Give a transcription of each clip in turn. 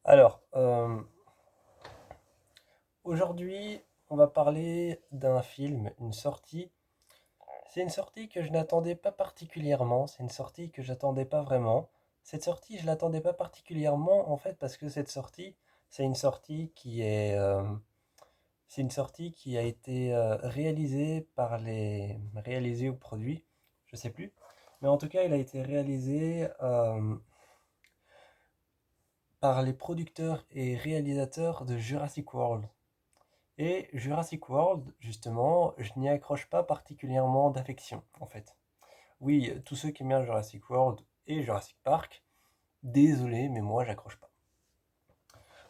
Alors, aujourd'hui, on va parler d'un film, une sortie. C'est une sortie que je n'attendais pas particulièrement, c'est une sortie que j'attendais pas vraiment. Cette sortie, je l'attendais pas particulièrement en fait parce que cette sortie, c'est une sortie qui est, c'est une sortie qui a été réalisée ou produit, je sais plus. Mais en tout cas, il a été réalisé par les producteurs et réalisateurs de Jurassic World. Et Jurassic World, justement, je n'y accroche pas particulièrement d'affection, en fait. Oui, tous ceux qui aiment bien Jurassic World et Jurassic Park, désolé, mais moi, j'accroche pas.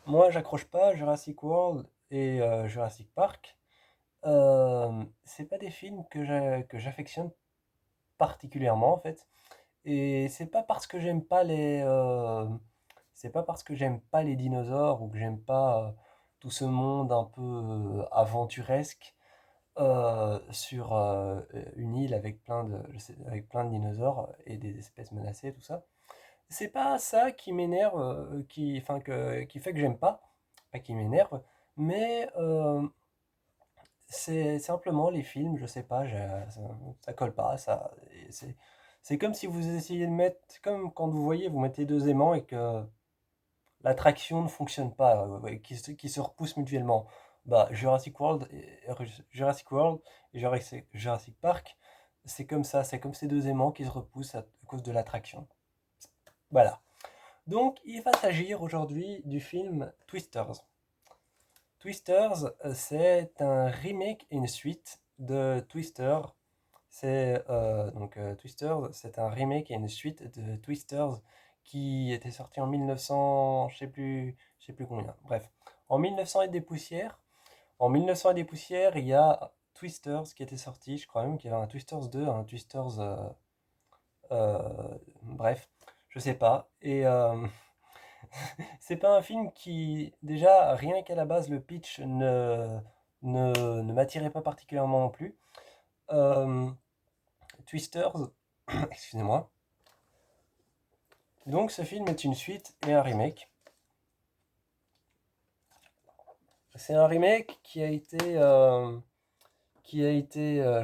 Moi, j'accroche pas Jurassic World et Jurassic Park. C'est pas des films que j'affectionne particulièrement, en fait. Et c'est pas parce que j'aime pas les dinosaures ou que j'aime pas tout ce monde un peu aventuresque sur une île avec avec plein de dinosaures et des espèces menacées, tout ça. C'est pas ça qui m'énerve, qui fait que j'aime pas qui m'énerve, mais c'est simplement les films, je sais pas, ça colle pas, c'est comme si vous essayez de mettre, c'est comme quand vous voyez, vous mettez deux aimants et que l'attraction ne fonctionne pas, ouais, qui se repoussent mutuellement. Bah, Jurassic World et Jurassic Park, c'est comme ça, c'est comme ces deux aimants qui se repoussent à cause de l'attraction. Voilà. Donc, il va s'agir aujourd'hui du film Twisters. Twisters, c'est un remake et une suite de Twister. Twisters, c'est un remake et une suite de Twisters qui était sorti en 1900, je sais plus combien. Bref, en 1900 et des poussières. En 1900 et des poussières, il y a Twisters qui était sorti. Je crois même qu'il y avait un Twisters 2, un Twisters, bref, je sais pas. Et c'est pas un film qui, déjà, rien qu'à la base, le pitch ne m'attirait pas particulièrement non plus. Euh, Twisters, excusez-moi. Donc ce film est une suite et un remake. C'est un remake je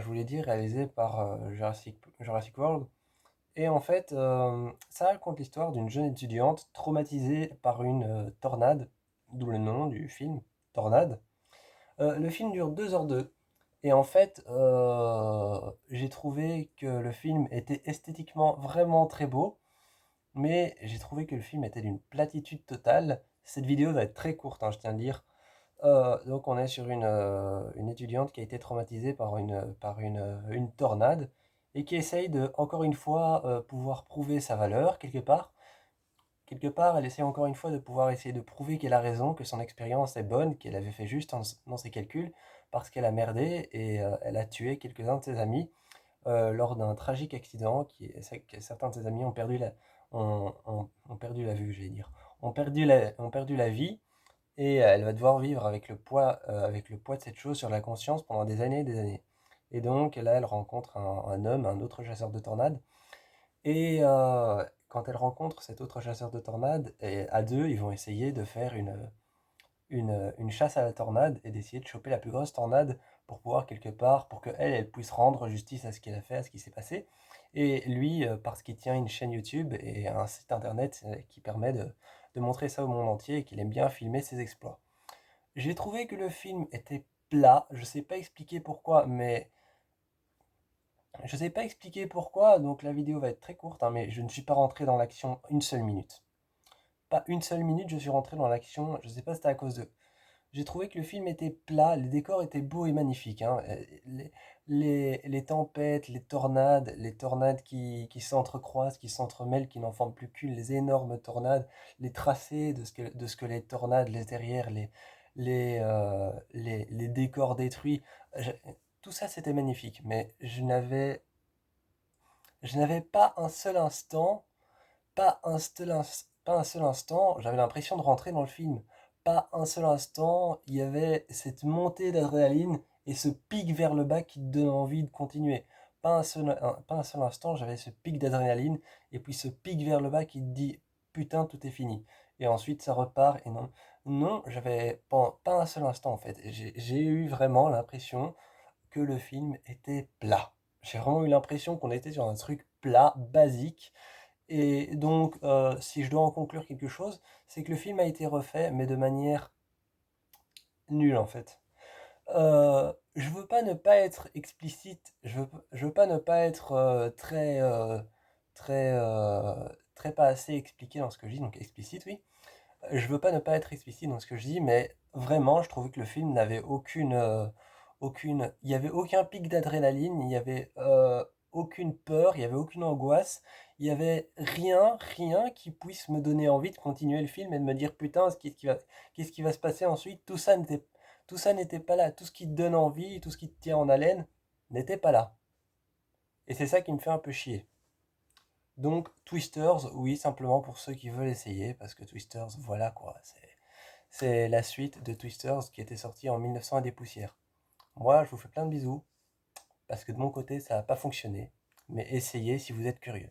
vous l'ai dit, réalisé par Jurassic World. Et en fait, ça raconte l'histoire d'une jeune étudiante traumatisée par une tornade, d'où le nom du film, Tornade. Le film dure 2h02. Et en fait, j'ai trouvé que le film était esthétiquement vraiment très beau, mais j'ai trouvé que le film était d'une platitude totale. Cette vidéo va être très courte, hein, je tiens à le dire. Donc on est sur une étudiante qui a été traumatisée par une tornade et qui essaye de, encore une fois, pouvoir prouver sa valeur quelque part. Quelque part, elle essaie encore une fois de pouvoir essayer de prouver qu'elle a raison, que son expérience est bonne, qu'elle avait fait juste dans ses calculs, parce qu'elle a merdé et elle a tué quelques-uns de ses amis lors d'un tragique accident c'est que certains de ses amis ont perdu la vue, j'allais dire, ont perdu la vie et elle va devoir vivre avec le poids de cette chose sur la conscience pendant des années et des années. Et donc là, elle rencontre un homme, un autre chasseur de tornades. Et quand elle rencontre cet autre chasseur de tornades, et à deux, ils vont essayer de faire une chasse à la tornade et d'essayer de choper la plus grosse tornade pour pouvoir quelque part, pour qu'elle, elle puisse rendre justice à ce qu'elle a fait, à ce qui s'est passé. Et lui, parce qu'il tient une chaîne YouTube et un site internet qui permet de montrer ça au monde entier et qu'il aime bien filmer ses exploits. J'ai trouvé que le film était plat, je sais pas expliquer pourquoi, mais je sais pas expliquer pourquoi, donc la vidéo va être très courte, hein, mais je ne suis pas rentré dans l'action une seule minute. Pas une seule minute, je suis rentré dans l'action, je sais pas si c'était à cause de. J'ai trouvé que le film était plat, les décors étaient beaux et magnifiques, hein. Les tempêtes, les tornades qui s'entrecroisent, qui s'entremêlent, qui n'en forment plus qu'une, les énormes tornades, les tracés de ce que les tornades laissent derrière, les décors détruits. Je- Tout ça c'était magnifique, mais je n'avais pas un seul instant pas un seul instant, j'avais l'impression de rentrer dans le film. Pas un seul instant, il y avait cette montée d'adrénaline et ce pic vers le bas qui te donne envie de continuer. Pas un seul instant, j'avais ce pic d'adrénaline et puis ce pic vers le bas qui te dit putain, tout est fini. et ensuite ça repart et non. Non, j'avais pas un seul instant en fait. J'ai eu vraiment l'impression que le film était plat. J'ai vraiment eu l'impression qu'on était sur un truc plat, basique. Et donc, si je dois en conclure quelque chose, c'est que le film a été refait, mais de manière nulle en fait. Je veux pas ne pas être explicite, je veux pas ne pas être très, très pas assez expliqué dans ce que je dis, donc explicite, oui. Je veux pas ne pas être explicite dans ce que je dis, mais vraiment, je trouvais que le film n'avait il y avait aucun pic d'adrénaline, il y avait aucune peur, il y avait aucune angoisse, il y avait rien qui puisse me donner envie de continuer le film et de me dire putain, qu'est-ce qui va se passer ensuite? Tout ça n'était pas là. Tout ce qui te donne envie, tout ce qui te tient en haleine n'était pas là. Et c'est ça qui me fait un peu chier. Donc Twisters, oui, simplement pour ceux qui veulent essayer, parce que Twisters, voilà quoi, c'est la suite de Twisters qui était sortie en 1900 et des poussières. Moi, je vous fais plein de bisous, parce que de mon côté, ça n'a pas fonctionné, mais essayez si vous êtes curieux.